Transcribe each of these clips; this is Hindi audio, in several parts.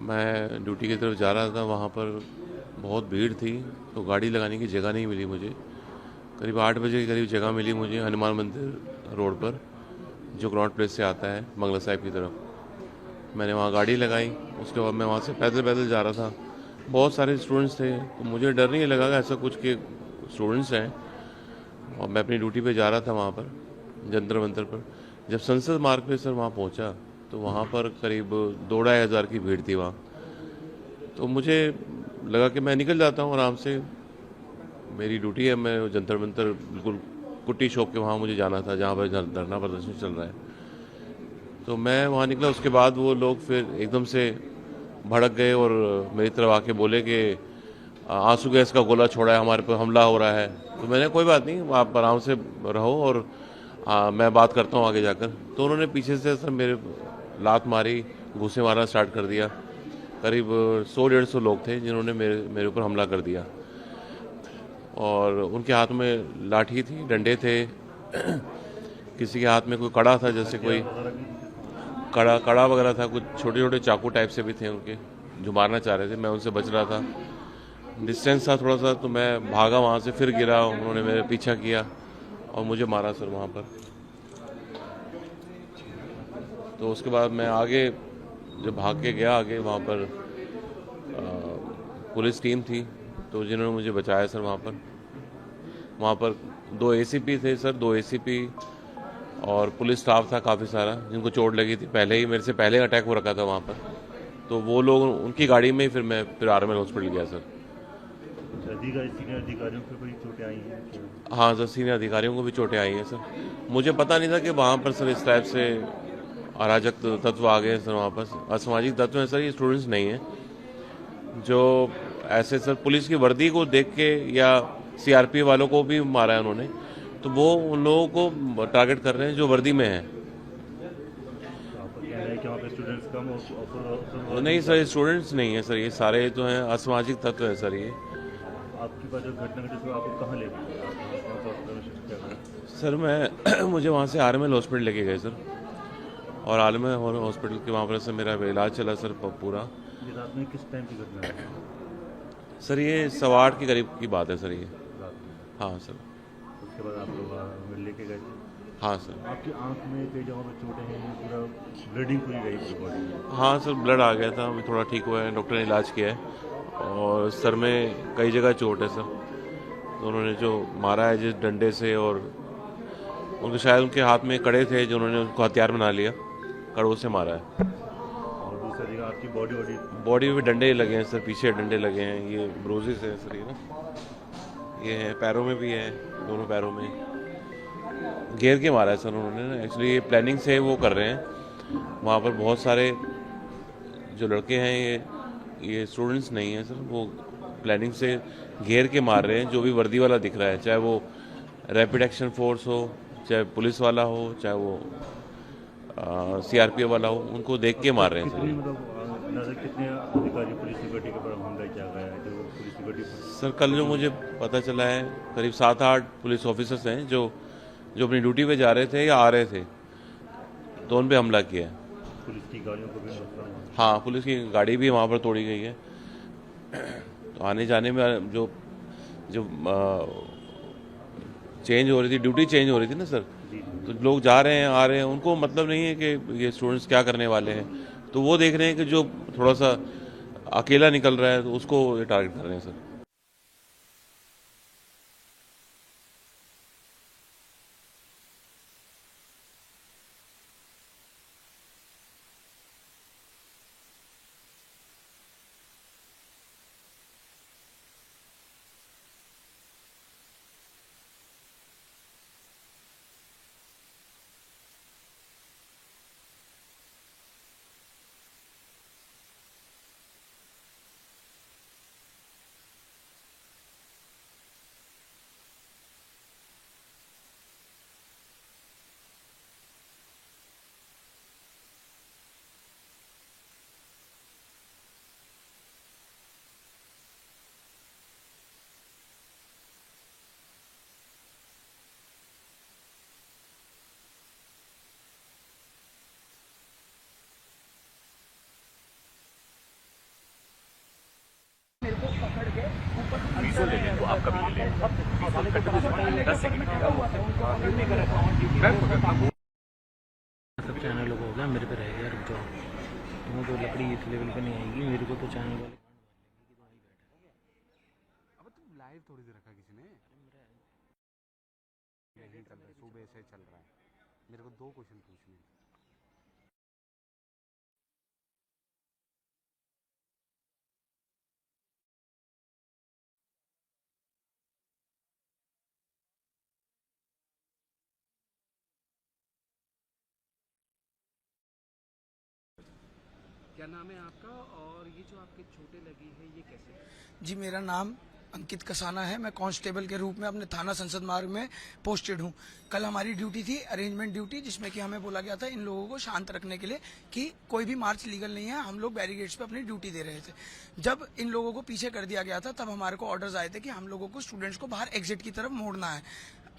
मैं ड्यूटी की तरफ जा रहा था, वहाँ पर बहुत भीड़ थी, तो गाड़ी लगाने की जगह नहीं मिली मुझे। करीब 8 बजे के करीब जगह मिली मुझे हनुमान मंदिर रोड पर, जो ग्राउंड प्लेस से आता है मंगला साहिब की तरफ। मैंने वहाँ गाड़ी लगाई, उसके बाद मैं वहाँ से पैदल पैदल जा रहा था। बहुत सारे स्टूडेंट्स थे, तो मुझे डर नहीं लगा कि ऐसा कुछ कि स्टूडेंट्स हैं, और मैं अपनी ड्यूटी पे जा रहा था वहाँ पर जंतर मंतर पर। जब संसद मार्ग पे सर वहाँ पहुँचा, तो वहाँ पर करीब 2-2.5 हज़ार की भीड़ थी वहाँ। तो मुझे लगा कि मैं निकल जाता हूँ आराम से, मेरी ड्यूटी है, मैं जंतर मंतर बिल्कुल कुट्टी शॉप के वहाँ मुझे जाना था, जहाँ पर धरना प्रदर्शन चल रहा है। तो मैं वहाँ निकला, उसके बाद वो लोग फिर एकदम से भड़क गए और मेरी तरफ आके बोले कि आंसू गैस का गोला छोड़ा है, हमारे पर हमला हो रहा है। तो मैंने कहा, कोई बात नहीं, आप आराम से रहो और मैं बात करता हूँ आगे जाकर। तो उन्होंने पीछे से सर मेरे लात मारी, घूंसे मारना स्टार्ट कर दिया। करीब 100-150 लोग थे जिन्होंने मेरे मेरे ऊपर हमला कर दिया, और उनके हाथ में लाठी थी, डंडे थे, किसी के हाथ में कोई कड़ा था, जैसे कोई हथियार वगैरह भी थे? कड़ा कड़ा वगैरह था, कुछ छोटे छोटे चाकू टाइप से भी थे उनके, जो मारना चाह रहे थे। मैं उनसे बच रहा था, डिस्टेंस था थोड़ा सा, तो मैं भागा वहाँ से, फिर गिरा, उन्होंने मेरे पीछा किया और मुझे मारा सर वहाँ पर। तो उसके बाद मैं आगे जब भाग के गया आगे, वहाँ पर पुलिस टीम थी, तो जिन्होंने मुझे बचाया सर वहाँ पर। वहाँ पर 2 एसीपी थे सर, 2 एसीपी और पुलिस स्टाफ था काफ़ी सारा, जिनको चोट लगी थी, पहले ही मेरे से पहले अटैक हो रखा था वहाँ पर। तो वो लोग, उनकी गाड़ी में ही फिर मैं फिर आर्मल हॉस्पिटल गया सर। अच्छा, अधिकारी सीनियर अधिकारियों पर कोई चोटें आई हैं क्या? हाँ सर, सीनियर अधिकारियों को भी चोटें आई हैं सर। मुझे पता नहीं था कि वहाँ पर सर इस टाइप से अराजक तत्व आ गए हैं सर, वहाँ पर असामाजिक तत्व हैं सर, ये स्टूडेंट्स नहीं हैं जो ऐसे सर पुलिस की वर्दी को देख के, या सीआरपी वालों को भी मारा है उन्होंने, तो वो उन लोगों को टारगेट कर रहे हैं जो वर्दी में हैं। तो आपका कहना है कि वहाँ पे स्टूडेंट्स कम और नहीं अफवाद सर, ये ज़्यादा? स्टूडेंट्स नहीं है सर, ये सारे जो हैं असामाजिक तत्व हैं सर ये। आपकी बात जो घटना घटी उसमें आपको कहाँ ले गए? आप कौन सा हॉस्पिटल में शिफ्ट किया गया? सर मैं मुझे वहाँ से आर्मल हॉस्पिटल लेके गए सर, और आर्मल हॉस्पिटल के वहाँ पर से मेरा इलाज चला सर पूरा। ये रात में किस टाइम की घटना है? सर ये 8:15 के करीब की बात है सर ये। रात में? हाँ सर। उसके बाद आप लोग लेके गए थे? हाँ सर। आपकी आंख में कई जगहों पर चोटें हैं, पूरा ब्लीडिंग पूरी गई पूरी बॉडी में। हाँ सर, ब्लड आ गया था, मैं थोड़ा ठीक हुआ है, डॉक्टर ने इलाज किया है, और सर में कई जगह चोट है सर। तो उन्होंने जो मारा है जिस डंडे से, और उनके शायद उनके हाथ में कड़े थे जो उन्होंने उनको हथियार बना लिया, कड़ों से मारा है। और दूसरी जगह आपकी बॉडी वॉडी? बॉडी में भी डंडे लगे हैं सर, पीछे डंडे लगे हैं, ये ब्रोजेस है सर, ये ना, ये है पैरों में भी है, दोनों पैरों में घेर के मारा है सर उन्होंने ना। एक्चुअली ये प्लानिंग से वो कर रहे हैं, वहाँ पर बहुत सारे जो लड़के हैं, ये स्टूडेंट्स नहीं हैं सर, वो प्लानिंग से घेर के मार रहे हैं जो भी वर्दी वाला दिख रहा है, चाहे वो रैपिड एक्शन फोर्स हो, चाहे पुलिस वाला हो, चाहे वो सीआरपीएफ वाला हो, उनको देख अब के मार तक रहे हैं सर कितनी ये। अंदाजा कितने अधिकारी पुलिस सिक्योरिटी के ऊपर हमला किया गया है, जो पुलिस सिक्योरिटी सर कल जो मुझे पता चला है, करीब 7-8 पुलिस ऑफिसर्स हैं जो जो अपनी ड्यूटी पे जा रहे थे या आ रहे थे, तो उन पे हमला किया है। पुलिस की गाड़ियों को भी नुकसान हुआ? हाँ, पुलिस की गाड़ी भी वहाँ पर तोड़ी गई है। तो आने जाने में जो जो चेंज हो रही थी, ड्यूटी चेंज हो रही थी ना सर, जी जी। तो लोग जा रहे हैं आ रहे हैं, उनको मतलब नहीं है कि ये स्टूडेंट्स क्या करने वाले हैं, तो वो देख रहे हैं कि जो थोड़ा सा अकेला निकल रहा है तो उसको ये टारगेट कर रहे हैं सर। वीजो ले लें तो आपका भी ले लें। वीजो कट में 10 सेकंड सब चैनलों को हो गया, मेरे पे रह गया। रुक जाओ, तुम्हें तो लकड़ी इस लेवल पे नहीं आएगी, मेरे को तो चैनल वाले अब तुम लाइव थोड़ी देर रखा किसी ने, यही चल रहा है, सुबह से चल रहा है। मेरे को 2 क्वेश्चन पूछने हैं। क्या नाम है आपका, और ये जो आपके चोटें लगी है ये कैसे? जी, मेरा नाम अंकित कसाना है। मैं कांस्टेबल के रूप में अपने थाना संसद मार्ग में पोस्टेड हूँ। कल हमारी ड्यूटी थी, अरेंजमेंट ड्यूटी, जिसमें कि हमें बोला गया था इन लोगों को शांत रखने के लिए कि कोई भी मार्च लीगल नहीं है। हम लोग बैरिकेड्स पे अपनी ड्यूटी दे रहे थे। जब इन लोगों को पीछे कर दिया गया था, तब हमारे को ऑर्डर्स आए थे कि हम लोगों को स्टूडेंट्स को बाहर एग्जिट की तरफ मोड़ना है।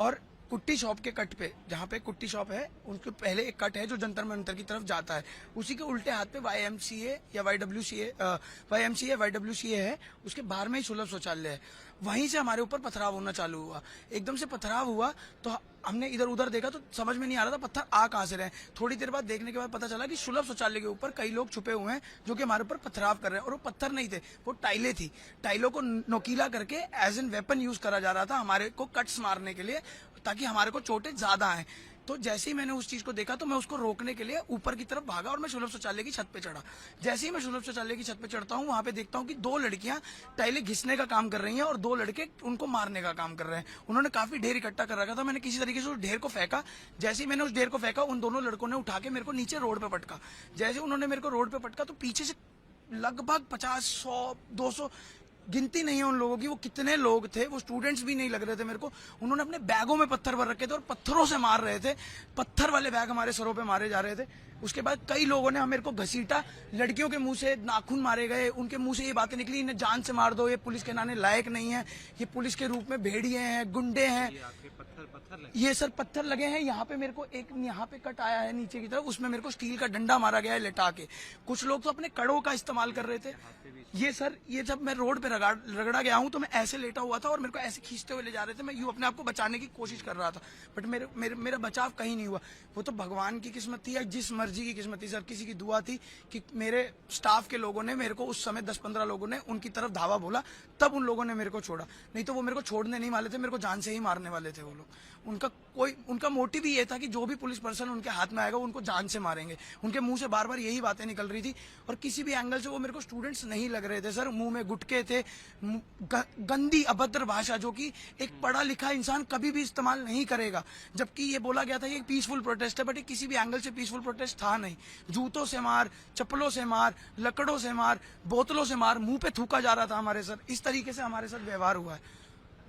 और कुट्टी शॉप के कट पे, जहाँ पे कुट्टी शॉप है, उसके पहले एक कट है जो जंतर मंतर की तरफ जाता है। उसी के उल्टे हाथ पे YMCA या YWCA है। उसके बाहर में ही सुलभ शौचालय है। वहीं से हमारे ऊपर पथराव होना चालू हुआ। एकदम से पथराव हुआ तो हमने इधर उधर देखा तो समझ में नहीं आ रहा था पत्थर आ कहाँ से रहे। थोड़ी देर बाद देखने के बाद पता चला कि सुलभ शौचालय के ऊपर कई लोग छुपे हुए हैं जो कि हमारे ऊपर पथराव कर रहे हैं। और वो पत्थर नहीं थे, वो टाइलें थी। टाइलों को नोकीला करके एज एन वेपन यूज करा जा रहा था हमारे को कट्स मारने के लिए, ताकि हमारे को चोटें ज्यादा आए। तो जैसे ही मैंने उस चीज को देखा तो मैं उसको रोकने के लिए ऊपर की तरफ भागा और मैं सुलभ शौचालय की छत पे चढ़ा। जैसे ही मैं सुलभ शौचालय की छत पे चढ़ता हूँ, वहां पे देखता हूँ कि 2 लड़कियां टाइलें घिसने का काम कर रही हैं और 2 लड़के उनको मारने का काम कर रहे हैं। उन्होंने काफी ढेर इकट्ठा कर रखा था। मैंने किसी तरीके से उस ढेर को फेंका। जैसे ही मैंने उस ढेर को फेंका, उन दोनों लड़कों ने उठा के मेरे को नीचे रोड पे पटका। जैसे उन्होंने मेरे को रोड पे पटका तो पीछे से लगभग 50, 100, 200, गिनती नहीं है उन लोगों की, वो कितने लोग थे, वो स्टूडेंट्स भी नहीं लग रहे थे मेरे को। उन्होंने अपने बैगों में पत्थर भर रखे थे और पत्थरों से मार रहे थे। पत्थर वाले बैग हमारे सरों पे मारे जा रहे थे। उसके बाद कई लोगों ने मेरे को घसीटा। लड़कियों के मुंह से नाखून मारे गए। उनके मुंह से ये बातें निकली, इन्हें जान से मार दो, ये पुलिस के नाने लायक नहीं है, ये पुलिस के रूप में भेड़िए हैं, गुंडे हैं। ये सर पत्थर लगे हैं। यहाँ पे मेरे को एक यहाँ पे कट आया है नीचे की तरफ, उसमें मेरे को स्टील का डंडा मारा गया है लेटा के। कुछ लोग तो अपने कड़ों का इस्तेमाल कर रहे थे। ये सर, ये जब मैं रोड पे रगड़ा गया हूँ तो मैं ऐसे लेटा हुआ था और मेरे को ऐसे खींचते हुए ले जा रहे थे। मैं यूं अपने आप को बचाने की कोशिश कर रहा था, बट मेरा बचाव कहीं नहीं हुआ। वो तो भगवान की किस्मत थी या जिस मर्जी की किस्मत थी सर, किसी की दुआ थी कि मेरे स्टाफ के लोगों ने मेरे को उस समय 10-15 लोगों ने उनकी तरफ धावा बोला, तब उन लोगों ने मेरे को छोड़ा। नहीं तो वो मेरे को छोड़ने नहीं वाले थे, मेरे को जान से ही मारने वाले थे वो लोग। उनका मोटिव ही ये था कि जो भी पुलिस पर्सन उनके हाथ में आएगा वो उनको जान से मारेंगे। उनके मुंह से बार बार यही बातें निकल रही थी और किसी भी एंगल से वो मेरे को स्टूडेंट्स नहीं लग रहे थे सर। मुंह में गुटके थे, गंदी अभद्र भाषा जो कि एक पढ़ा लिखा इंसान कभी भी इस्तेमाल नहीं करेगा। जबकि ये बोला गया था ये पीसफुल प्रोटेस्ट है, बट ये किसी भी एंगल से पीसफुल प्रोटेस्ट था नहीं। जूतों से मार, चप्पलों से मार, लकड़ों से मार, बोतलों से मार, मुंह पे थूका जा रहा था हमारे सर। इस तरीके से हमारे साथ व्यवहार हुआ है।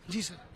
जी सर।